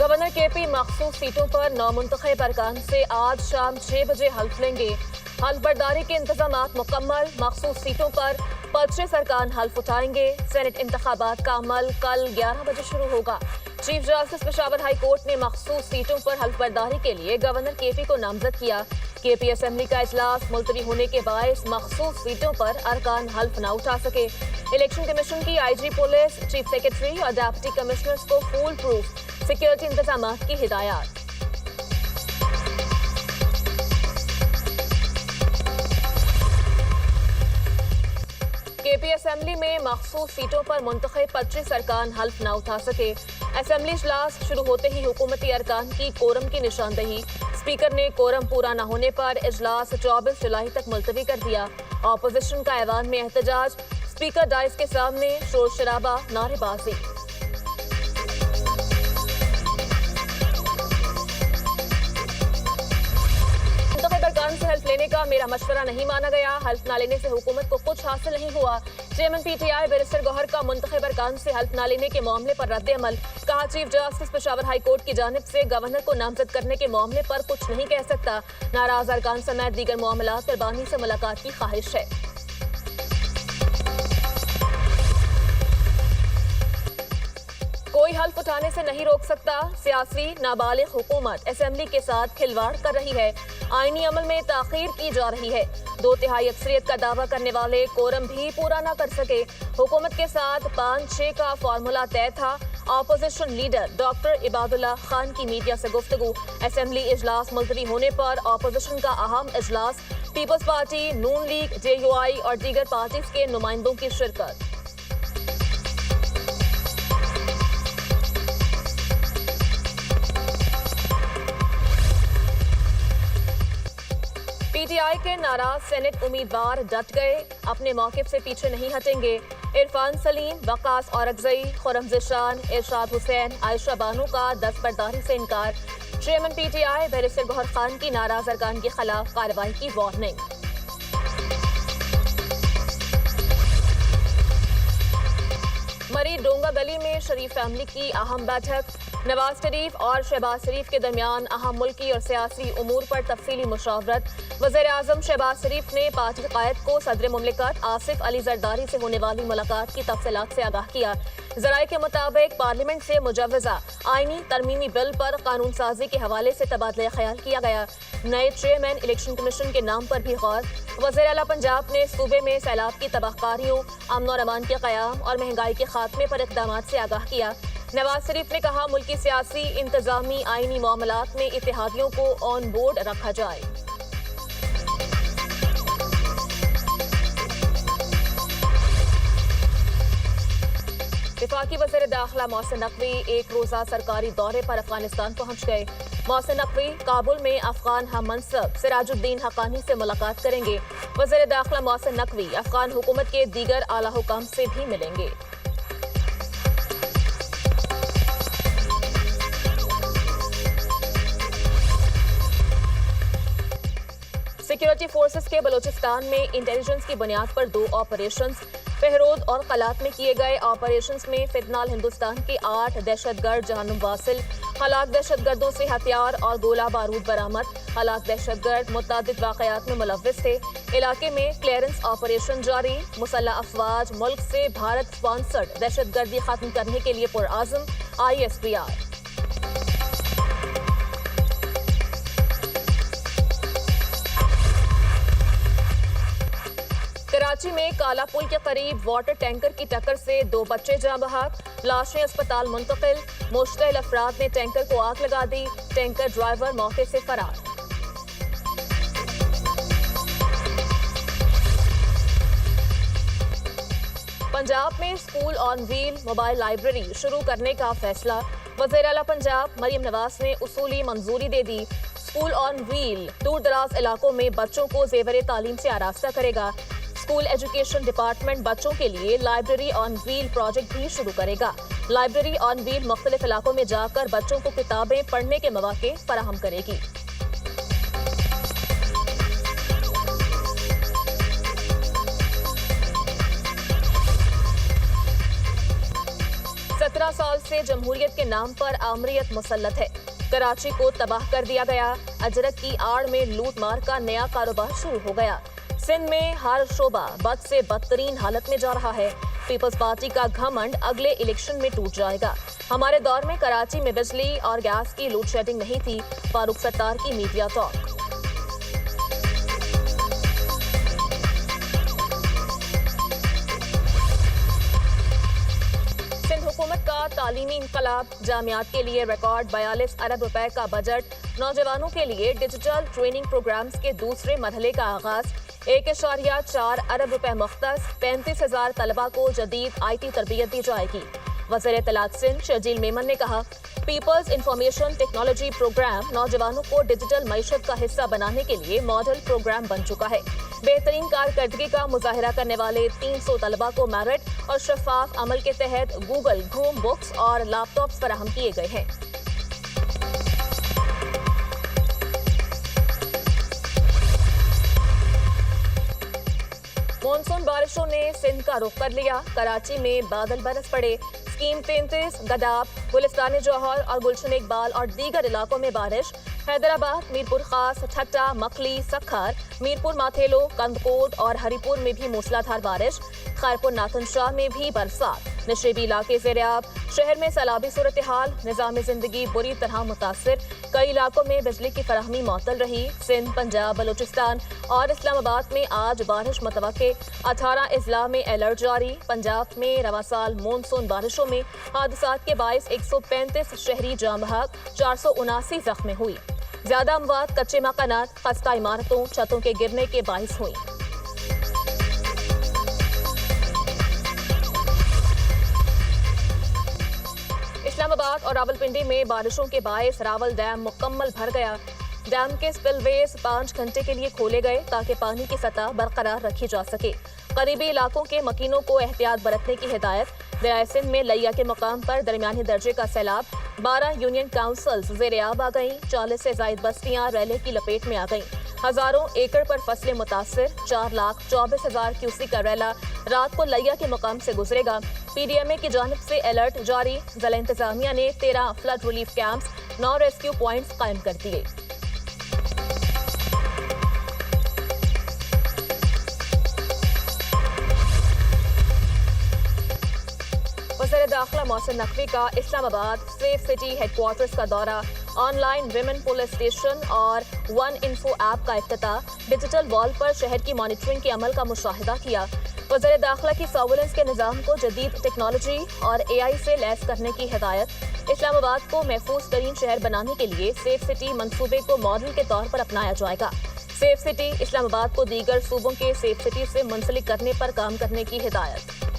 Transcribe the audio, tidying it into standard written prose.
Governor KP मखसूस सीटों पर नौमुंतखब अरकान से आज शाम 6 बजे हल्फ लेंगे। हल्फ बर्दारी के इंतजामात मुकम्मल। मखसूस सीटों पर 25 अरकान हल्फ उठाएंगे। सेनेट इंतखाबात का अमल कल 11 बजे शुरू होगा। Chief justice Peshawar high court ने मखसूस सीटों पर हल्फ बर्दारी के लिए गवर्नर केपी को नामजद किया। केपी असेंबली का इजलास मुलतवी होने के बायस मखसूस सीटों पर अरकान हल्फ न उठा सके। इलेक्शन कमीशन की आईजी पुलिस, चीफ सेक्रेटरी और डिप्टी कमिश्नर्स को फुल प्रूफ सिक्योरिटी इंतजामात की हिदायत। केपी असेंबली में मखसूस सीटों पर मुंतखब 25 अरकान हल्फ न उठा सके। असेंबली इजलास शुरू होते ही हुकूमती अरकान की कोरम की निशानदही। स्पीकर ने कोरम पूरा न होने पर इजलास 24 जुलाई तक मुलतवी कर दिया। अपोजिशन का ऐवान में एहतजाज। स्पीकर डाइस के सामने शोर शराबा, नारेबाजी। से हल्फ लेने का मेरा मशवरा नहीं माना गया। हल्फ न लेने से हुकूमत को कुछ हासिल नहीं हुआ। चेयरमैन पीटीआई बैरिस्टर गौहर का मुंतखब अरकान से हल्फ न लेने के मामले पर रद्द अमल। कहा, chief justice Peshawar high court की जानिब से गवर्नर को नामजद करने के मामले पर कुछ नहीं कह सकता। नाराज अरकान समेत दीगर मामलात पर बानी से मुलाकात की ख्वाहिश है। कोई हल्फ उठाने से नहीं रोक सकता। सियासी नाबालिग हुकूमत असेंबली के साथ खिलवाड़ कर रही है। आईनी अमल में ताखीर की जा रही है। 2/3 अक्सरियत का दावा करने वाले कोरम भी पूरा न कर सके। हुकूमत के साथ 5-6 का फार्मूला तय था। Opposition leader doctor Ibadullah Khan की मीडिया से गुफ्तगू। असेंबली इजलास मुलतवी होने पर अपोजिशन का अहम इजलास। पीपल्स पार्टी, नून लीग, JUI और दीगर पार्टीज के नुमाइंदों की शिरकत। पीटीआई के नाराज सेनेट उम्मीदवार डट गए। अपने मौक़िफ़ से पीछे नहीं हटेंगे। इरफान सलीम, वकास औरकज़ई, खुरम ज़िशान, इरशाद हुसैन, आयशा बानो का दस्तबरदारी से इनकार। Chairman PTI barrister Gohar Khan की नाराज अरकान के खिलाफ कार्रवाई की वार्निंग। मरी डोंगा गली में शरीफ फैमिली की अहम बैठक। नवाज शरीफ और शहबाज शरीफ के दरमियान अहम मुल्की और सियासी उमूर पर तफसीली मुशावरत। वज़ीर आज़म शहबाज शरीफ ने पार्टी कायद को सदर मुमलिकत आसिफ अली जरदारी से होने वाली मुलाकात की तफसीलात से आगाह किया। ज़राए के मुताबिक पार्लियामेंट से मुजव्वज़ा आईनी तरमीमी बिल पर कानून साजी के हवाले से तबादला ख्याल किया गया। नए चेयरमैन इलेक्शन कमीशन के नाम पर भी गौर। वज़ीर आला पंजाब ने सूबे में सैलाब की तबाहकारियों, अमन और अमान के क़याम और महंगाई के खात्मे पर इक़दामात से आगाह किया। नवाज शरीफ ने कहा, मुल्की सियासी, इंतजामी, आईनी मामलात में इत्तेहादियों को ऑन बोर्ड रखा जाए। वफाकी वज़ीर दाखिला मोहसिन नकवी एक रोज़ा सरकारी दौरे पर अफगानिस्तान पहुंच गए। मोहसिन नकवी काबुल में अफगान हम मनसब सिराजुद्दीन हक्कानी से मुलाकात करेंगे। वज़ीर दाखिला मोहसिन नकवी अफगान हुकूमत के दीगर आला हुकाम से भी मिलेंगे। सिक्योरिटी फोर्सेस के बलूचिस्तान में इंटेलिजेंस की बुनियाद पर 2 ऑपरेशंस। पहरोद और कलात में किए गए ऑपरेशंस में फितनाल हिंदुस्तान के 8 दहशतगर्द जहन्नुम वासिल। हलाक दहशतगर्दों से हथियार और गोला बारूद बरामद। हलाक दहशतगर्द मुतअद्दिद वाक़यात में मुलव्विस थे। इलाके में क्लियरेंस ऑपरेशन जारी। मुसल्लह अफवाज मुल्क से भारत स्पॉन्सर्ड दहशतगर्दी खत्म करने के लिए पुरआज़म। ISPR। कराची में काला पुल के करीब वाटर टैंकर की टक्कर से 2 बच्चे जाँ बहक। लाशें अस्पताल मुंतकिल। मुश्तइल अफराद ने टैंकर को आग लगा दी। टैंकर ड्राइवर मौके से फरार। पंजाब में school on wheel mobile library शुरू करने का फैसला। वज़ीर आला पंजाब मरियम नवाज ने उसूली मंजूरी दे दी। स्कूल ऑन व्हील दूर दराज इलाकों में बच्चों को ज़ेवर तालीम से आरास्ता करेगा। स्कूल एजुकेशन डिपार्टमेंट बच्चों के लिए लाइब्रेरी ऑन व्हील प्रोजेक्ट भी शुरू करेगा। लाइब्रेरी ऑन व्हील मुख्तलिफ इलाकों में जाकर बच्चों को किताबें पढ़ने के मौके फराहम करेगी। 17 سال سے جمہوریت کے نام پر آمریت مسلط ہے۔ کراچی کو تباہ کر دیا گیا، اجرک کی آڑ میں لوٹ مار کا نیا کاروبار شروع ہو گیا۔ سندھ میں ہر شعبہ بد سے بدترین حالت میں جا رہا ہے۔ پیپلز پارٹی کا گھمنڈ اگلے الیکشن میں ٹوٹ جائے گا۔ ہمارے دور میں کراچی میں بجلی اور گیس کی لوڈ شیڈنگ نہیں تھی، فاروق ستار کی میڈیا ٹاک۔ سندھ حکومت کا تعلیمی انقلاب، جامعات کے لیے ریکارڈ 42 ارب روپے کا بجٹ، نوجوانوں کے لیے ڈیجیٹل ٹریننگ پروگرامز کے دوسرے مرحلے کا آغاز، 1.4 ارب روپے مختص، 35,000 طلبہ کو جدید آئی ٹی تربیت دی جائے گی۔ وزیر اطلاعات سندھ شرجیل میمن نے کہا، پیپلز انفارمیشن ٹیکنالوجی پروگرام نوجوانوں کو ڈیجیٹل معیشت کا حصہ بنانے کے لیے ماڈل پروگرام بن چکا ہے۔ بہترین کارکردگی کا مظاہرہ کرنے والے 300 طلبہ کو میرٹ اور شفاف عمل کے تحت گوگل کروم بکس اور لیپ ٹاپس فراہم کیے گئے ہیں۔ مانسون بارشوں نے سندھ کا رخ کر لیا، کراچی میں بادل برس پڑے، اسکیم 33، گداب، گلستان جوہر اور گلشن اقبال اور دیگر علاقوں میں بارش، حیدرآباد، میرپور خاص، ٹھٹا، مکھلی، سکھر، میرپور ماتھیلو، کندکوٹ اور ہری پور میں بھی موسلادھار بارش، خیرپور ناتن شاہ میں بھی برسات، نشیبی علاقے زیراب، شہر میں سیلابی صورتحال، نظام زندگی بری طرح متاثر، کئی علاقوں میں بجلی کی فراہمی معطل رہی، سندھ، پنجاب، بلوچستان اور اسلام آباد میں آج بارش متوقع، 18 اضلاع میں الرٹ جاری، پنجاب میں رواں سال مونسون بارشوں میں حادثات کے باعث 135 شہری جاں بحق، 479 زخمی ہوئی، زیادہ اموات کچے مکانات، خستہ عمارتوں، چھتوں کے گرنے کے باعث ہوئی۔ اسلام آباد اور راولپنڈی میں بارشوں کے باعث راول ڈیم مکمل بھر گیا۔ ڈیم کے سپل ویز 5 گھنٹے کے لیے کھولے گئے تاکہ پانی کی سطح برقرار رکھی جا سکے۔ قریبی علاقوں کے مکینوں کو احتیاط برتنے کی ہدایت۔ دریائے سندھ میں لیا کے مقام پر درمیانی درجے کا سیلاب، 12 یونین کاؤنسلز زیر آب آ گئیں، 40 سے زائد بستیاں ریلے کی لپیٹ میں آ گئیں، ہزاروں ایکڑ پر فصلیں متاثر، 4,24,000 کیوسیک کا ریلا رات کو لیا کے مقام سے گزرے گا۔ پی ڈی ایم اے کی جانب سے الرٹ جاری، ضلع انتظامیہ نے 13 flood relief camps, 9 rescue points قائم کر دیے۔ وزیر داخلہ محسن نقوی کا اسلام آباد سیف سٹی ہیڈ کوارٹرز کا دورہ، on line women police station اور 1 انفو ایپ کا افتتاح، ڈیجیٹل وال پر شہر کی مانیٹرنگ کے عمل کا مشاہدہ کیا۔ وزیر داخلہ کی سرویلنس کے نظام کو جدید ٹیکنالوجی اور اے آئی سے لیس کرنے کی ہدایت۔ اسلام آباد کو محفوظ ترین شہر بنانے کے لیے سیف سٹی منصوبے کو ماڈل کے طور پر اپنایا جائے گا۔ سیف سٹی اسلام آباد کو دیگر صوبوں کے سیف سٹی سے منسلک کرنے پر کام کرنے کی ہدایت۔